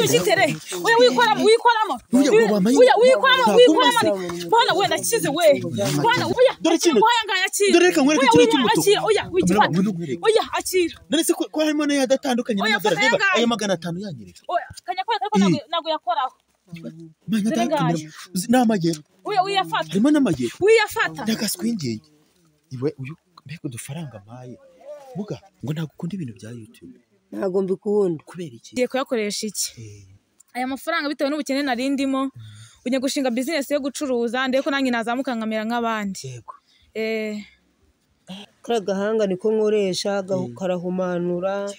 wibigitere oya wikoramo bana we nakize we bana oya dore kino dore reka nkwereke kino cy'umutuku oya wigifata oya akira none se ko harimo nayo adatandukanye n'amadora reba ayo 500 yanyereka oya kanya ko nago yakoraho n'amagero oya uyafata harimo n'amagero uyafata ndagaswingeye iwe uyu mbega udufaranga mpaye muga ngo nagukunda ibintu bya YouTube ntago mbikunda kubera iki ngiye kuyakoresha iki aya mafaranga bitewe n'ubukene narindimo unye gushinga business yo gucuruza ndeko nanjye nazamuka nkamera nk'abandi yego kara gahanga niko nkoresha karahumanura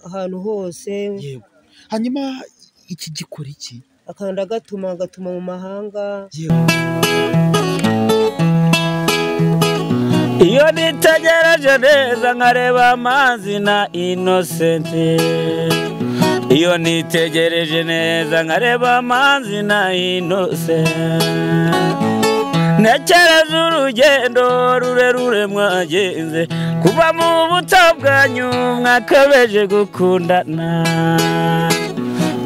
ahantu hose yego hanyuma iki gikora iki akanda gatuma mu mahanga iyo nitegereje neza nkareba amazi na Innocent iyo nitegereje neza nkareba amazi na Innocent ntekereza urugendo rurerure mwagenze kuva mu buto bwanyu mwakabeje gukundana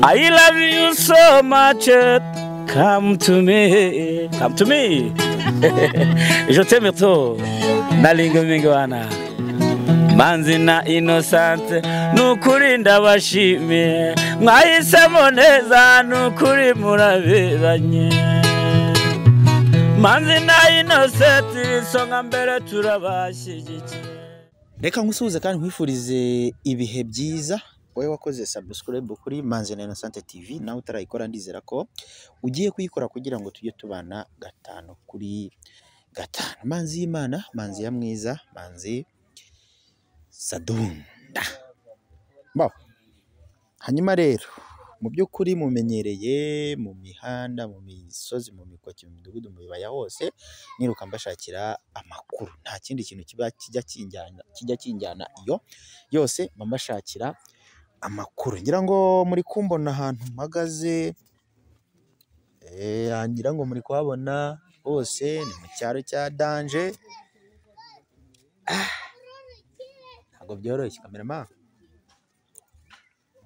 I love you so much come to me je t'aime trop nalinga mingi wana manzi na Innocent nukuri ndabashimiye mwahisemo neza nukuri muraberanye manzi na Innocent isonga mbere turabashyigikiye reka nkusuhuze kandi nkwifurize ibihe byiza wowe wakoze subscribe kuri Manzi na Innocent TV nawe utarayikora ndizera ko ugiye kuyikora kugira ngo tujye tubana 5 kuri 5 Manzi y'Imana Manzi ya mwiza Manzi Sadunda hanyuma rero mu by'ukuri mumenyereye mu mihanda mu misozi mu mikoki mu midugudu mu bibaya hose niruka mbashakira amakuru nta kindi kintu kiba kijya kinjyana iyo yose mbashakira amakuru ngira ngo muri kumbona ahantu mpagaze ngira ngo muri kuhabona hose ni mu cyaro cya Danje ntabwo byoroshye kameraman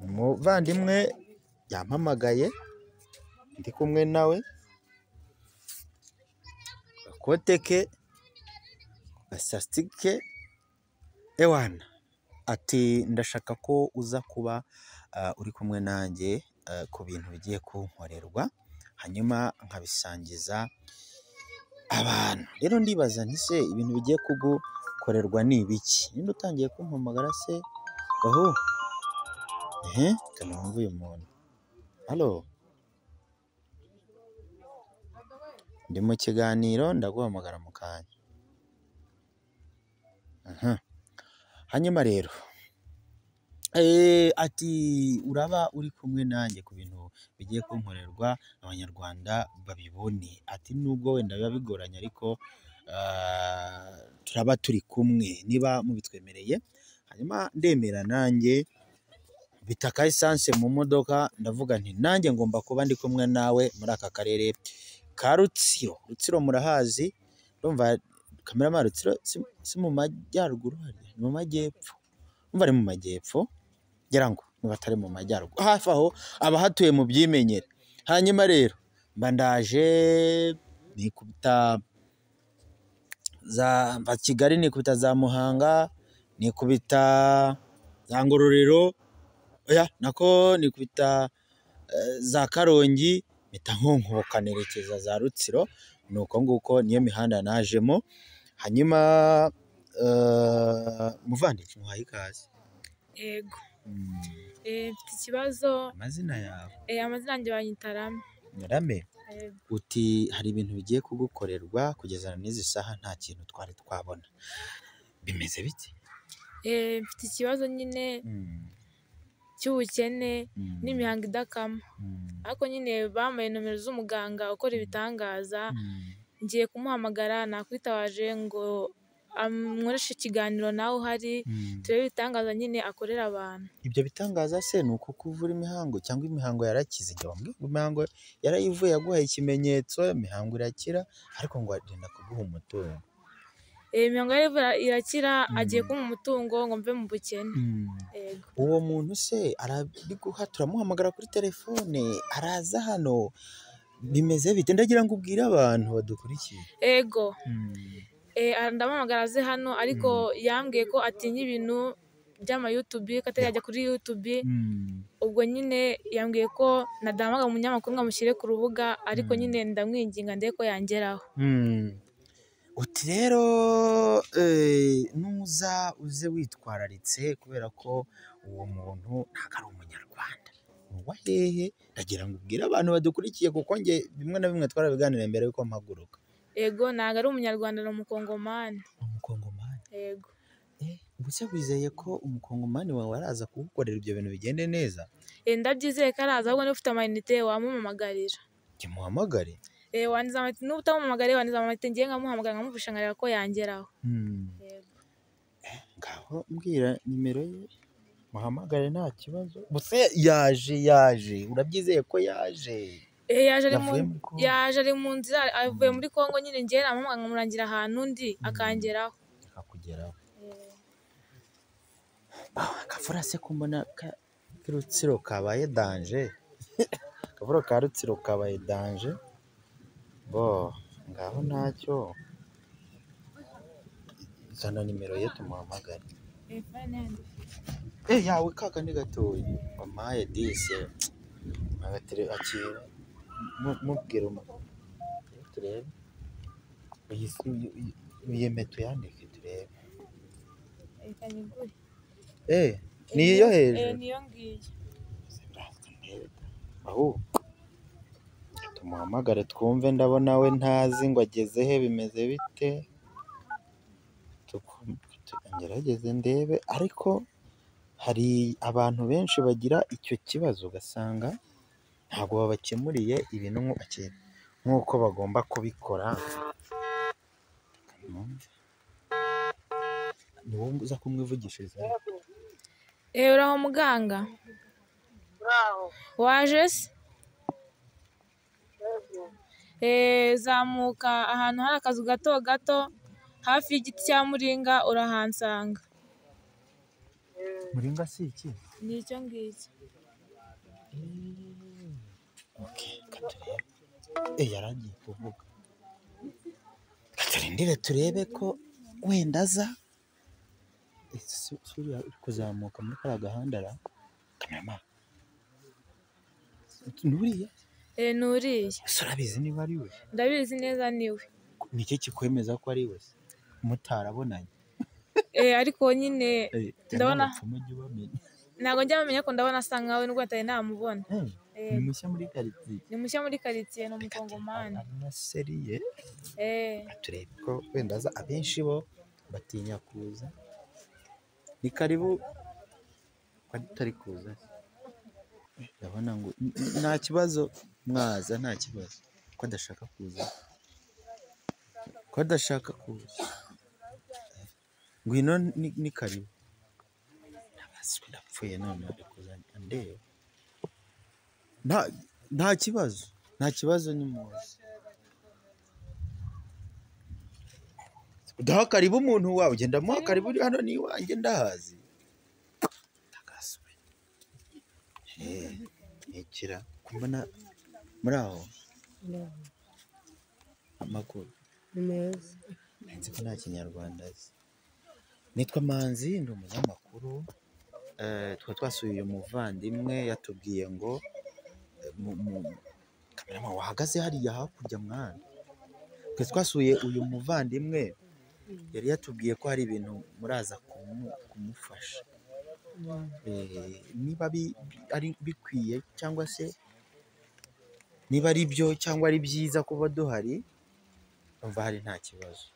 umuvandimwe yampamagaye ndi kumwe nawe gakote ke gasastike ewana ati ndashaka ko uza kuba uri kumwe nanjye ku bintu bigiye kunkorerwa hanyuma nkabisangiza abantu rero ndibaza nti se ibintu bigiye kugukorerwa ni ibiki ninde utangiye kumpamagara se aho kanumva uyu muntu halo ndi mu kiganiro ndaguhamagara mu kanya hanyuma rero ati uraba uri kumwe nanjye ku bintu bigiye kunkorerwa abanyarwanda babibone ati nubwo wenda biba bigoranye ariko turaba turi kumwe niba mubitwemereye hanyuma ndemera nanjye bitaka essence mu modoka ndavuga nti nanjye ngomba kuba ndi kumwe nawe muri aka karere ka Rutsiro murahazi ndumva kameraman Rutsiro si mu majyaruguru ni mu majyepfo umva ari mu majyepfo ngira ngo nibatari mu majyaruguru hafi aho abahatuye mu byimenyere hanyuma rero mba ndaje nikubita za Kigali nikubita za Muhanga nikubita za Ngororero oya nako nikubita za Karongi mpita nkonkoboka nerekeza za Rutsiro nuko nguko niyo mihanda najemo hanyuma muvandimwe muhaye ikaze yego mfite ikibazo amazina yawe amazina yanjye banyita Rame uti hari ibintu bigiye kugukorerwa kugeza n'izi saha nta kintu twari twabona bimeze bite mfite ikibazo nyine cy'ubukene n'imihango idakama ariko nyine bambaye nomero z'umuganga ukora ibitangaza ngiye kumuhamagara nakwitabaje ngo amworeshe ikiganiro nawe uhari turebe ibitangaza nyine akorera abantu ibyo bitangaza se ni uko kuvura imihango cyangwa imihango yarakize imihango yarayivuye yaguhaye ikimenyetso imihango irakira ariko ngo agenda kuguha umutungo imihango yari irakira, agiye kumpa umutungo ngo mve mu bukene. Yego. Uwo muntu se arabiguha, turamuhamagara kuri telefone, araza hano, bimeze bite? Ndagira ngo ubwire abantu badukurikiye. Yego. Ndamuhamagara aze hano, ariko yambwiye ko atinya ibintu by'amayutubi, ko atari yajya kuri YouTube. Ubwo nyine yambwiye ko nadahamagara umunyamakuru ngo amushyire ku rubuga, ariko nyine ndamwinginga ndebe ko yangeraho. Uti rero nuza uze witwararitse, kubera ko uwo muntu ntabwo ari umunyarwanda. Uwa hehe? Ndagira ngo ubwire abantu badukurikiye, kuko njye bimwe na bimwe twarabiganiriye mbere yuko mpaguruka. Yego, ntabwo ari umunyarwanda, ni umukongomani. Umukongomani? Yego. Ubuse wizeye ko umukongomani wawe araza kugukorera ibyo bintu bigende neza? Ndabyizeye ko araza, ahubwo niba ufite amayinite wamumpamagarira. Muhamagare? Wandiza amayinite, n'uba utamuhamagariye wandiza amayinite, ngiye nkamuhamagara nkamufasha nkareba ko yangeraho. Yego. Ngaho mbwira nimero ye, muhamagare nta kibazo. Buse yaje, urabyizeye ko yaje? Yaje ari mu nzira, avuye muri Kongo nyine, ngiye namuhamagara nkamurangira ahantu undi akangeraho. Akakugeraho. Akavura se ko mbona k'Rutsiro kabaye danje. Akavura ka Rutsiro kabaye danje. Ngaho ntacyo, zana nimero ye tumuhamagare. Yawe kaka ni gatoya wampaye dise, agatire akira, mubwira turebe uyemeto yandike turebe. Niyo hejuru? Niyo ngiyo. Aho tumuhamagare twumve, ndabona we ntazi ngo ageze he, bimeze bite? Ngerageze ndebe, ariko hari abantu benshi bagira icyo kibazo, ugasanga ntabwo babakemuriye ibintu nk'uko bagomba kubikora. Ni wowe uza kumwivugishiriza? Uraho muganga? Waje se? Zamuka ahantu hari akazu gato gato hafi y'igiti cya muringa, urahansanga. Muringa si iki? Ni icyo ngicyo. Yaragiye kuvuga. Turindire turebe ko wenda aza. Uri kuzamuka muri kariya gahanda kamera. Nuriya? Nuriya. Ese urabizi niba ari we? Ndabizi neza niwe. Ni iki kikwemeza ko ari we? Mutarabonanye? Ariko nyine ndabona ntabwo njya bamenya ko ndabona asa nkawe, nubwo atari namubona. Ni mushya muri karitsiye? Ni mushya muri karitsiye, ni umukongomani. Seriye? Turebe ko wenda aza. Abenshi bo batinya kuza. Ni karibu atari kuza. Ndabona ngo nta kibazo, mwaza nta kibazo. Ko adashaka kuza. Ngwino ni karibu. Ndapfuye none ari kuza ndebe. Nta kibazo ni muzi. Udaha karibu umuntu wawe, ugenda muha karibu, hano ni iwanjye ndahazi. Ekira kumbona muri aho. Amakuru ni meza. nzi ko nta kinyarwanda azi. Nitwa Manzi, ndi umunyamakuru. Twasuye uyu muvandimwe, yatubwiye ngo kamerama wahagaze hariya hakurya mwana. Twasuye uyu muvandimwe, yari yatubwiye ko hari ibintu muraza kumufasha. Niba ari bikwiye cyangwa se niba ari byo cyangwa ari byiza kuba duhari, umva hari nta kibazo.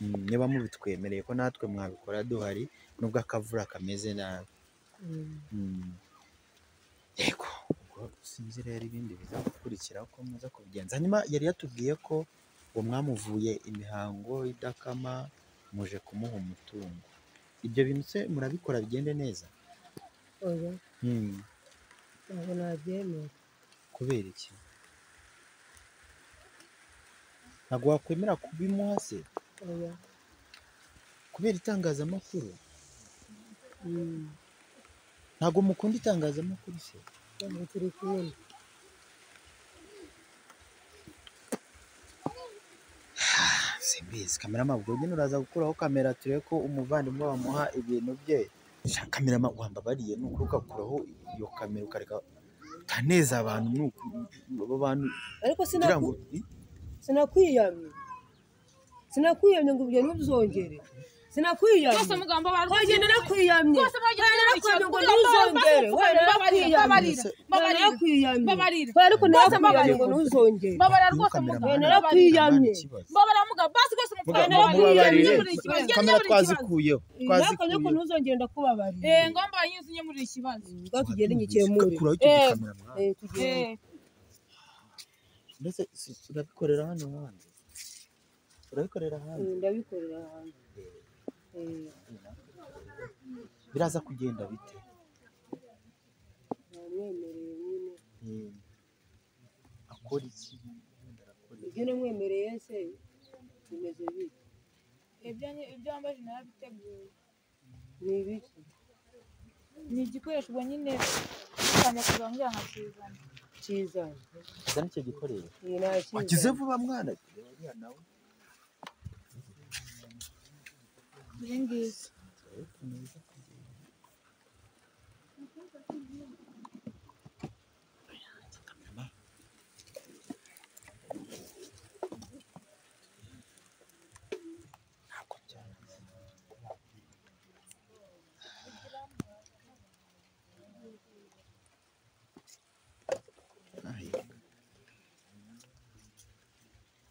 Niba mubitwemereye ko natwe mwabikora duhari, nubwo akavura kameze nabi. Yego, ubwo sinzi rero ibindi bizakurikira ko muza kubigenza. Hanyuma yari yatubwiye ko ngo mwamuvuye imihango idakama, muje kumuha umutungo. Ibyo bintu se murabikora bigende neza? Oya. Ntabwo nabyemera. Kubera iki? Ntabwo wakwemera kubimuha se? oya. kubera itangazamakuru ntabwo mukunda itangazamakuru se ntabwo turi kubona. simbizi kamerama ubwo nyine uraza gukuraho kamera turebe ko umuvandimwe wamuha ibintu bye kamerama wambabariye nuko ugakuraho iyo kamera ukareka utaneza abantu nuko abo bantu ariko kugira ngo sinakwiyamye ngo ibyo ntuzongere. Sinakwiyamye. Bose mugamba barwo. Wagenda nakwiyamye. Bose bagenda nakwiyamye ngo ntuzongere. babarira. Ariko nakwiyamye ngo ntuzongere. Babara rwose mugamba. Narakwiyamye. Babara mugamba basi rwose mugamba. kamera twazikuyeho. Nakanye ko ntuzongere ndakubabarira. Ngomba yizinye muri ikibazo. Gatugende nyikemure. Kugenda. Ndetse urabikorera hano hanze. Urabikorera hanze. Ndabikorera hanze. Biraza kugenda bite? Namwemereye nyine. Akora iki? Ibyo namwemereye se bimeze bite? Ibyo wambaje narabiteguye. Ni ibiki? Ni igikoresho ubwo nyine kanya kuzongera nkakizana. Kizana. Kizana icyo gikoresho. Nta wakize vuba mwana. Ngizi.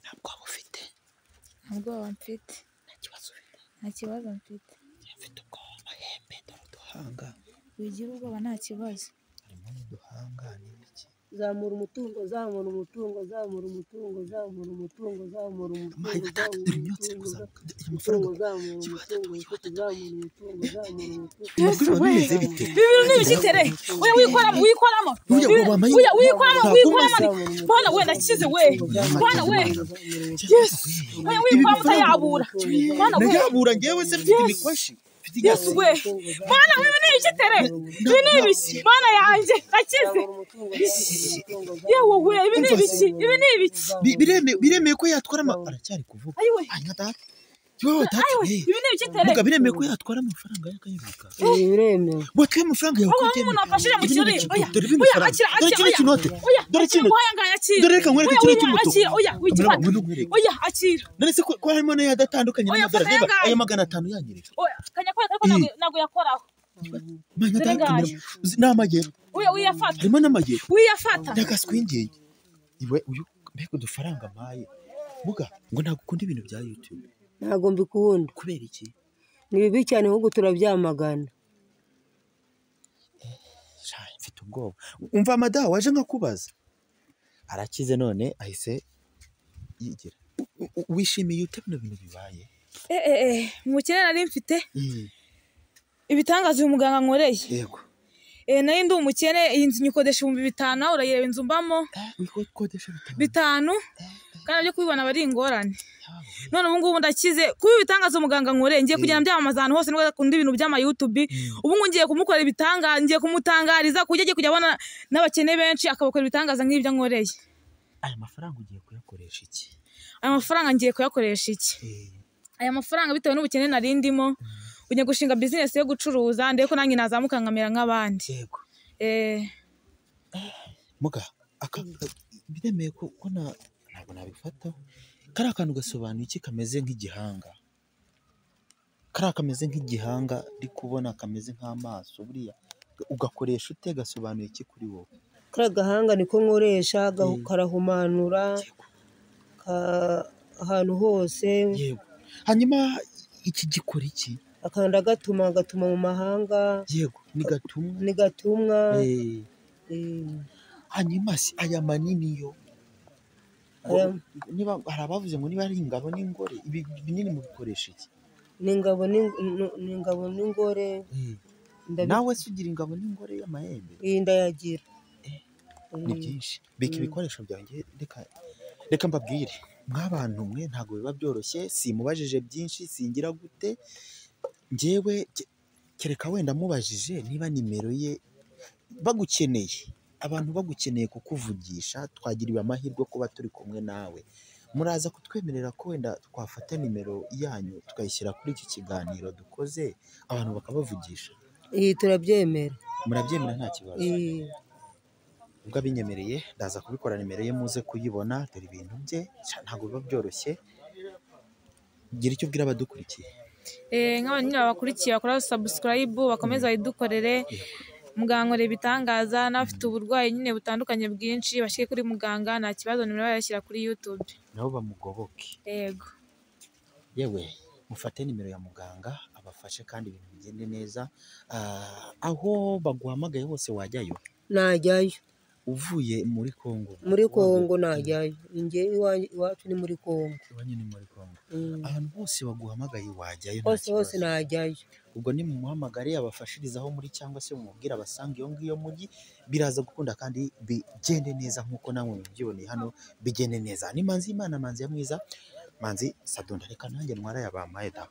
Ntabwo mfite. Nta kibazo mfite. Mfite ubwoba amahembe duhanga. Wigira ubwoba nta kibazo. Harimo n'uduhanga n'ibiki. Zamura umutungo, zamura umutungo, zamura umutungo, zamura umutungo, zamura umutungo. Wikoramo. Bana we nakize we. Bana we. Yes. Wikoramo tayabura. Bana we. Nayabura ngewe se mfite ibikoshi. Yes we. Bana we nikitere. Binibiki. Bana yanjye nakize. Yewe we ibinibiki. Biremeye ko yatwara aracyari kuvuga. Hanyuma data. Yo data. Muga biremeye ko yatwara amafaranga yakayibika. Biremeye. Watwe amafaranga yawe ko umuntu afashije mu kirori. Oya akira. Dore kinote. Dore kino. Dore reka nkwereke kino cy'umutuku. Oya wigifata. Oya akira. None se ko harimo nayo yadatandukanye n'amadara reba ayo 500 yanyereka. Oya kanya ko nago yakoraho. Manya data n'amagero. Oya uyafata. Harimo n'amagero. Uyafata. Ndagaswingeye. Iwe uyu mbega udufaranga mpaye. Muga ngo ntagukunda ibintu bya YouTube. Ntago mbikunda. Kubera iki? Ni bibi cyane ahubwo turabyamagana. Mfite ubwoba. Umva madaha waje nkakubaza. Arakize none ahise yigira. Wishimiye ute bino bintu bibaye? Mukene nari mfite. Ibitangaza uyu muganga nkoreye. Yego. Nari ndi umukene iyi nzu nyikodesha 5,000 urayireba inzu mbamo. Wikodesha 5,000. Kandi byo kubibona bari ingorane. None ubu ngubu ndakize kuba ibitangaza umuganga nkoreye ngiye kugenda byamamaza ahantu hose nubwo akunda ibintu by'ama YouTube. Ubu ngiye kumukorera ibitangaza ngiye kumutangariza kujye kujya abona n'abakene benshi akabakora ibitangaza nk'ibyo nkoreye. Aya mafaranga ugiye kuyakoresha iki? Aya mafaranga ngiye kuyakoresha iki? Aya mafaranga bitewe n'ubukene narindimo ugiye gushinga business yo gucuruza ndeko nanjye nazamuka nkamera nk'abandi. Yego. Muga biremeye ko ntabwo nabifataho. Kari akantu gasobanuye iki kameze nk'igihanga? Kari kameze nk'igihanga ndi kubona kameze nk'amaso buriya ugakoresha ute gasobanuye iki kuri wowe? Kari gahanga niko nkoresha karahumanura ahantu hose. Yego. Hanyuma iki gikora iki? Akanda gatuma mu mahanga. Yego, ni gatumwa. Hanyuma si aya manini yo. Niba harabavuze ngo niba ari ingabo n'ingore ibi binini mu bikoresha iki? Ni ingabo n'ingore. Nawe sugira ingabo n'ingore y'amahembe. Ndayagira. Ni byinshi. Bika ibikoresho byanjye reka mbabwire. mw'abantu mwe ntabwo biba byoroshye, simubajije byinshi singira gute, njyewe kereka wenda mubajije niba nimero ye bagukeneye, abantu bagukeneye kukuvugisha, twagiriwe amahirwe kuba turi kumwe nawe, muraza kutwemerera ko wenda twafata nimero yanyu tukayishyira kuri iki kiganiro dukoze abantu bakabavugisha? turabyemera. Murabyemera nta kibazo? ubwo abinyemereye ndaza kubikora, nimero ye muze kuyibona, dore ibintu bye ntabwo biba byoroshye. Gira icyo ubwira abadukurikiye. nk'abantu nyine babakurikiye bakora subscribe bakomeza bayidukorere, muganga ureba ibitangaza, n'abafite uburwayi nyine butandukanye bwinshi bashyire kuri muganga, nta kibazo, nimero bayashyira kuri YouTube nabo bamugoboke. yego, yewe mufate nimero ya muganga abafashe kandi ibintu bigende neza. Aho baguhamagaye hose wajyayo? Najyayo. Uvuye muri Congo? Muri Congo najyayo, njye iwacu ni muri Congo. Iwanyu ni muri Congo? Ahantu hose baguhamagaye wajyayo? Hose najyayo. Ubwo ni mumuhamagare abafashirizaho muri, cyangwa se mumubwire abasanga iyo ngiyo mujyi, biraza gukunda kandi bigende neza nk'uko namwe mubyiboneye hano bigende neza. Ni Manzi y'Imana, Manzi ya mwiza, Manzi Sadonda, reka nanjye ntwara yabampaye da.